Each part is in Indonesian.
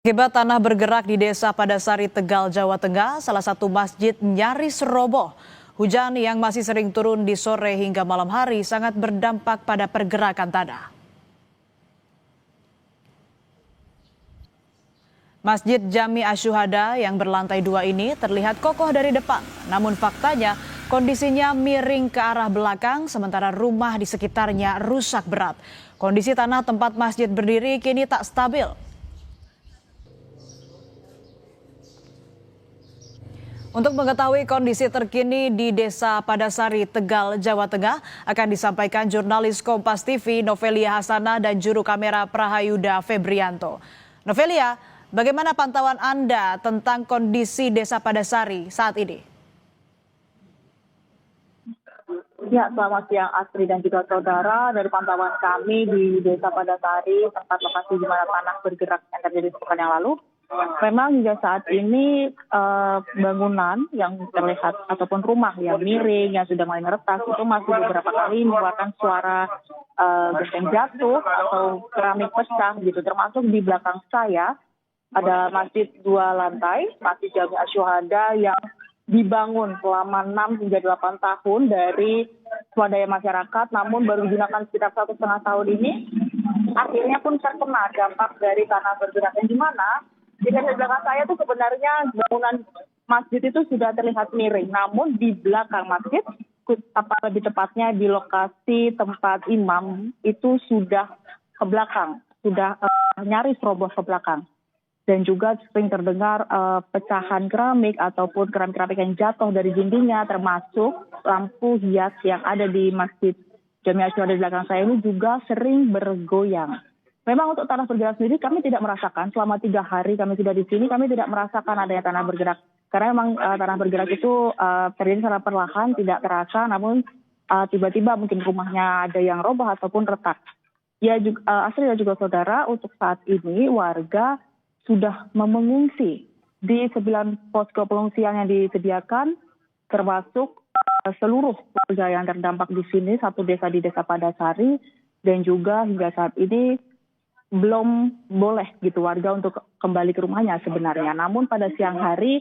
Akibat tanah bergerak di Desa Padasari, Tegal, Jawa Tengah, salah satu masjid nyaris roboh. Hujan yang masih sering turun di sore hingga malam hari sangat berdampak pada pergerakan tanah. Masjid Jami Asyuhada yang berlantai 2 ini terlihat kokoh dari depan. Namun faktanya kondisinya miring ke arah belakang sementara rumah di sekitarnya rusak berat. Kondisi tanah tempat masjid berdiri kini tak stabil. Untuk mengetahui kondisi terkini di Desa Padasari, Tegal, Jawa Tengah akan disampaikan jurnalis Kompas TV Novelia Hasanah dan juru kamera Prahayuda Febrianto. Novelia, bagaimana pantauan Anda tentang kondisi Desa Padasari saat ini? Ya, selamat siang Astri dan juga saudara. Dari pantauan kami di Desa Padasari, tempat lokasi di mana tanah bergerak yang terjadi sepekan yang lalu, memang hingga saat ini bangunan yang terlihat ataupun rumah yang miring, yang sudah mulai retak, itu masih beberapa kali mengeluarkan suara genteng jatuh atau keramik pecah gitu. Termasuk di belakang saya ada masjid 2 lantai, Masjid Jami Asyuhada yang dibangun selama 6 hingga 8 tahun dari swadaya masyarakat, namun baru digunakan sekitar 1,5 tahun ini, akhirnya pun terkena dampak dari tanah bergerak. Yang di mana di belakang saya itu sebenarnya bangunan masjid itu sudah terlihat miring, namun di belakang masjid, lebih tepatnya di lokasi tempat imam itu sudah ke belakang, sudah nyaris roboh ke belakang. Dan juga sering terdengar pecahan keramik ataupun keramik-keramik yang jatuh dari dindingnya, termasuk lampu hias yang ada di Masjid Jami Asyuhada di belakang saya ini juga sering bergoyang. Memang untuk tanah bergerak sendiri kami tidak merasakan, selama 3 hari kami sudah di sini, kami tidak merasakan adanya tanah bergerak. Karena memang tanah bergerak itu terjadi secara perlahan, tidak terasa, namun tiba-tiba mungkin rumahnya ada yang roboh ataupun retak. Ya, Astri dan juga saudara, untuk saat ini warga sudah mengungsi di 9 posko pengungsian yang disediakan, termasuk seluruh warga yang terdampak di sini, satu desa di Desa Padasari, dan juga hingga saat ini belum boleh gitu warga untuk kembali ke rumahnya sebenarnya. Namun pada siang hari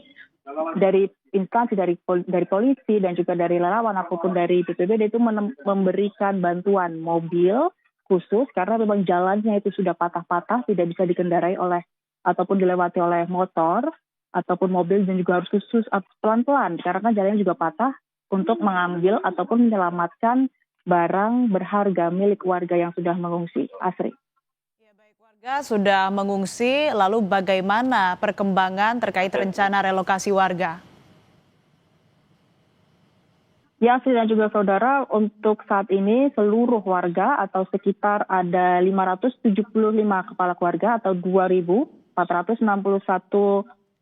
dari instansi dari polisi dan juga dari relawan ataupun dari BPBD itu memberikan bantuan mobil khusus karena memang jalannya itu sudah patah-patah, tidak bisa dikendarai oleh ataupun dilewati oleh motor ataupun mobil, dan juga harus khusus pelan-pelan karena jalannya juga patah untuk mengambil ataupun menyelamatkan barang berharga milik warga yang sudah mengungsi. Asri. Ya, baik, warga sudah mengungsi, lalu bagaimana perkembangan terkait rencana relokasi warga? Ya, Asri dan juga saudara, untuk saat ini seluruh warga atau sekitar ada 575 kepala keluarga atau 2.461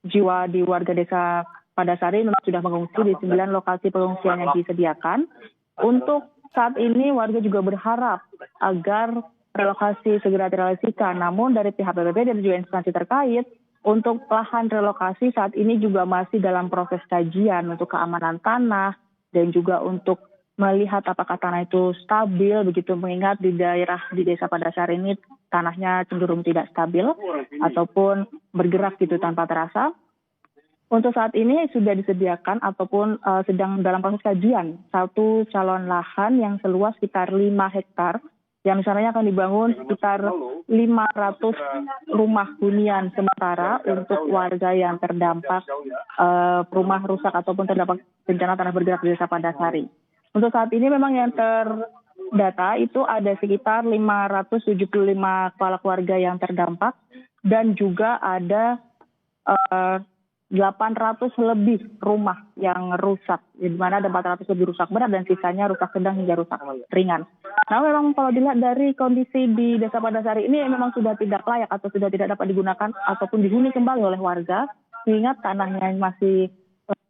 jiwa di warga Desa Padasari memang sudah mengungsi di 9 lokasi pengungsian yang disediakan. Untuk saat ini warga juga berharap agar relokasi segera direalisasikan. Namun dari pihak BPBD dan juga instansi terkait, untuk lahan relokasi saat ini juga masih dalam proses kajian untuk keamanan tanah dan juga untuk melihat apakah tanah itu stabil, begitu mengingat di daerah di Desa Padasari ini tanahnya cenderung tidak stabil ataupun bergerak gitu tanpa terasa. Untuk saat ini sudah disediakan ataupun sedang dalam proses kajian satu calon lahan yang seluas sekitar 5 hektar yang misalnya akan dibangun sekitar 500 rumah hunian sementara untuk warga yang terdampak rumah rusak ataupun terdampak bencana tanah bergerak di Desa Padasari. Untuk saat ini memang yang terdata itu ada sekitar 575 kepala keluarga yang terdampak dan juga ada 800 lebih rumah yang rusak, di mana ada 400 lebih rusak berat dan sisanya rusak sedang hingga rusak ringan. Nah, memang kalau dilihat dari kondisi di Desa Padasari ini memang sudah tidak layak atau sudah tidak dapat digunakan ataupun dihuni kembali oleh warga, mengingat tanahnya masih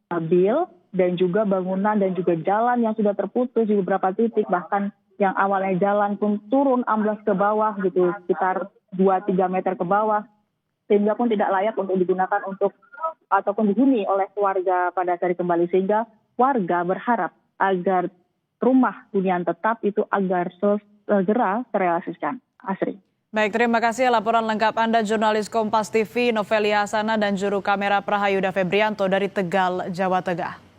stabil dan juga bangunan dan juga jalan yang sudah terputus di beberapa titik, bahkan yang awalnya jalan pun turun amblas ke bawah gitu, sekitar 2-3 meter ke bawah, sehingga pun tidak layak untuk digunakan untuk ataupun dihuni oleh warga Padasari kembali, sehingga warga berharap agar rumah hunian tetap itu agar segera terrealisasikan. Asri. Baik, terima kasih laporan lengkap Anda jurnalis Kompas TV Novelia Hasana dan juru kamera Prahayuda Febrianto dari Tegal, Jawa Tengah.